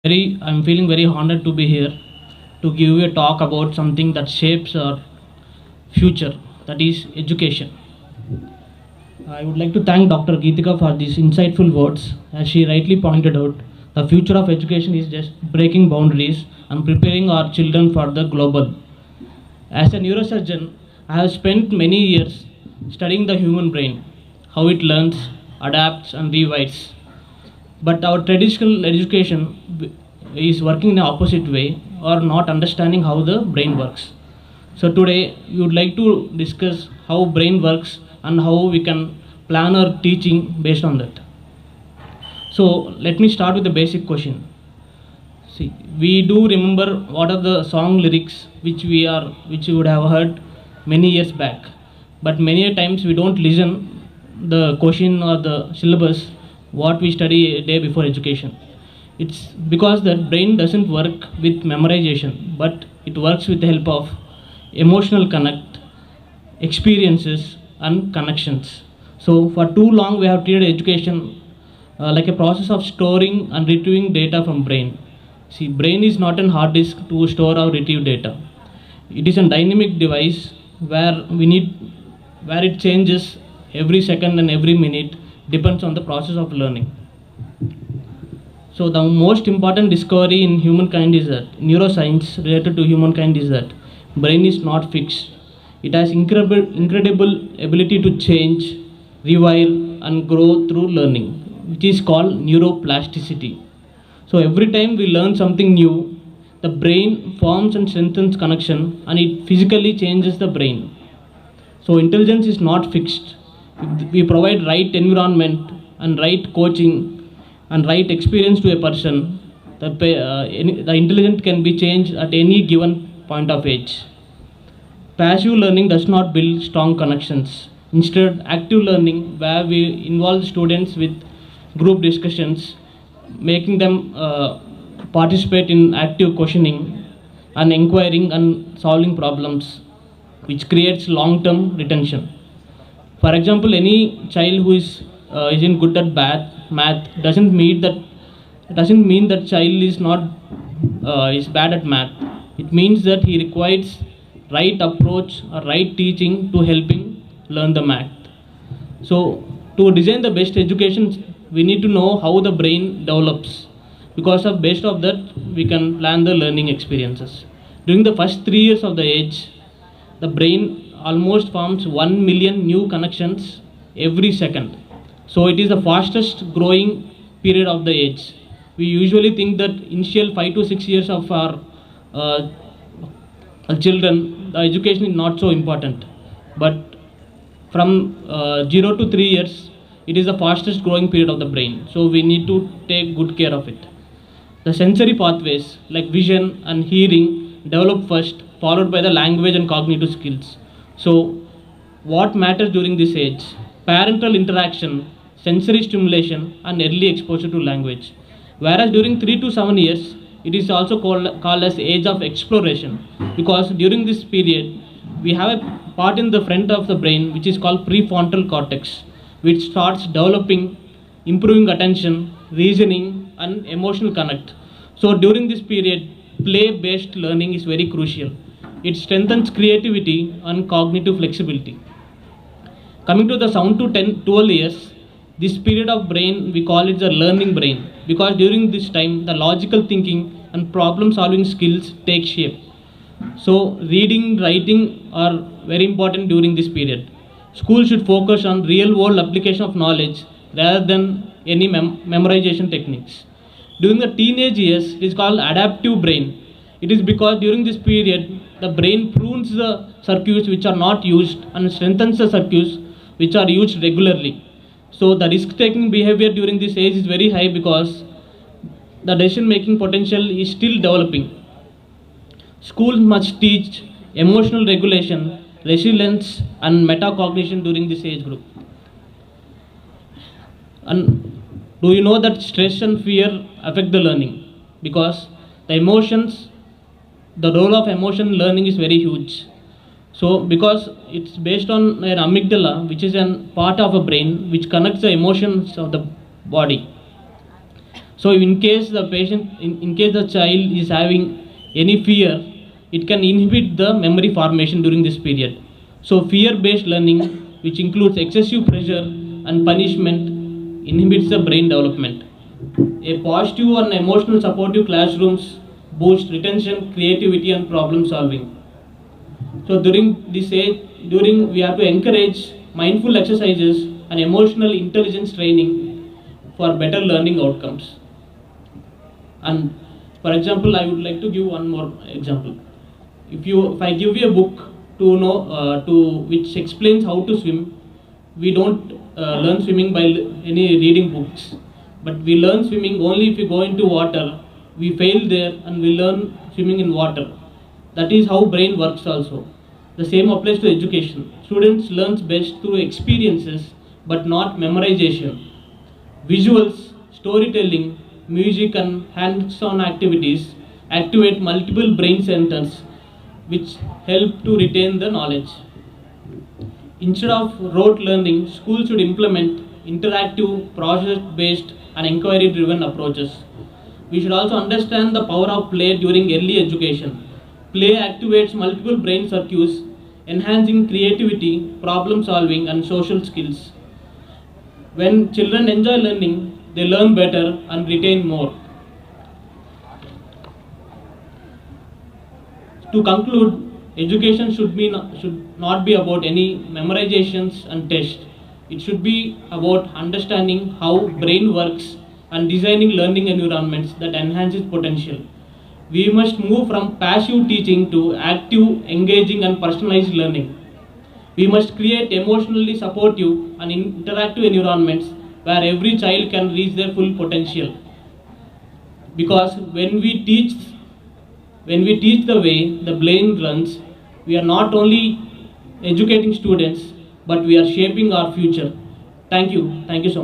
I'm feeling very honored to be here to give you a talk about something that shapes our future, that is education. I would like to thank Dr. Geetika for these insightful words. As she rightly pointed out, the future of education is just breaking boundaries and preparing our children for the global. As a neurosurgeon, I have spent many years studying the human brain, how it learns, adapts, and rewires. But our traditional education is working in the opposite way or not understanding how the brain works. So today we would like to discuss how brain works and how we can plan our teaching based on that. So let me start with the basic question. See, we do remember what are the song lyrics which you would have heard many years back, but many a times we don't listen the question or the syllabus what we study a day before education. It's because that brain doesn't work with memorization, but it works with the help of emotional connect, experiences, and connections. So for too long we have treated education like a process of storing and retrieving data from brain. See, brain is not a hard disk to store or retrieve data. It is a dynamic device where it changes every second and every minute depends on the process of learning. So the most important discovery in humankind is that neuroscience related to humankind is that brain is not fixed. It has incredible ability to change, rewire, and grow through learning, which is called neuroplasticity. So every time we learn something new, the brain forms and strengthens connection, and it physically changes the brain. So intelligence is not fixed. If we provide right environment and right coaching and right experience to a person, the intelligence can be changed at any given point of age. Passive learning does not build strong connections. Instead, active learning, where we involve students with group discussions, making them participate in active questioning and inquiring and solving problems, which creates long-term retention. For example, any child who isn't good at math doesn't mean that child is not is bad at math. It means that he requires right approach or right teaching to help him learn the math. So to design the best education, we need to know how the brain develops. Because of based of that, we can plan the learning experiences. During the first 3 years of the age, the brain almost forms 1 million new connections every second. So it is the fastest growing period of the age. We usually think that initial 5 to 6 years of our children, the education is not so important. But from 0 to 3 years, it is the fastest growing period of the brain. So we need to take good care of it. The sensory pathways like vision and hearing develop first, followed by the language and cognitive skills. So, what matters during this age? Parental interaction, sensory stimulation, and early exposure to language. Whereas during 3 to 7 years, it is also called as age of exploration because during this period, we have a part in the front of the brain which is called prefrontal cortex, which starts developing, improving attention, reasoning, and emotional connect. So during this period, play-based learning is very crucial. It strengthens creativity and cognitive flexibility. Coming to the 7 to 10, 12 years, this period of brain, we call it the learning brain because during this time, the logical thinking and problem solving skills take shape. So reading, writing are very important during this period. School should focus on real world application of knowledge rather than any memorization techniques. During the teenage years, it is called adaptive brain. It is because during this period, the brain prunes the circuits which are not used and strengthens the circuits which are used regularly. So the risk-taking behavior during this age is very high because the decision-making potential is still developing. Schools must teach emotional regulation, resilience, and metacognition during this age group. And do you know that stress and fear affect the learning? Because the emotions, the role of emotion learning is very huge. So because it's based on an amygdala, which is a part of a brain which connects the emotions of the body. So in case the patient, in case the child is having any fear, it can inhibit the memory formation during this period. So fear-based learning, which includes excessive pressure and punishment, inhibits the brain development. A positive and emotional supportive classrooms boost retention, creativity and problem solving. So during this age, we have to encourage mindful exercises and emotional intelligence training for better learning outcomes. And for example, I would like to give one more example. If I give you a book to know which explains how to swim, we don't learn swimming by any reading books, but we learn swimming only if we go into water. We fail there and we learn swimming in water. That is how brain works also. The same applies to education. Students learn best through experiences but not memorization. Visuals, storytelling, music and hands-on activities activate multiple brain centers which help to retain the knowledge. Instead of rote learning, schools should implement interactive, process-based and inquiry-driven approaches. We should also understand the power of play during early education. Play activates multiple brain circuits, enhancing creativity, problem solving and social skills. When children enjoy learning, they learn better and retain more. To conclude, education should not be about any memorizations and tests. It should be about understanding how brain works and designing learning environments that enhance its potential. We must move from passive teaching to active, engaging and personalized learning. We must create emotionally supportive and interactive environments where every child can reach their full potential. Because when we teach the way the brain runs, we are not only educating students, but we are shaping our future. Thank you so much.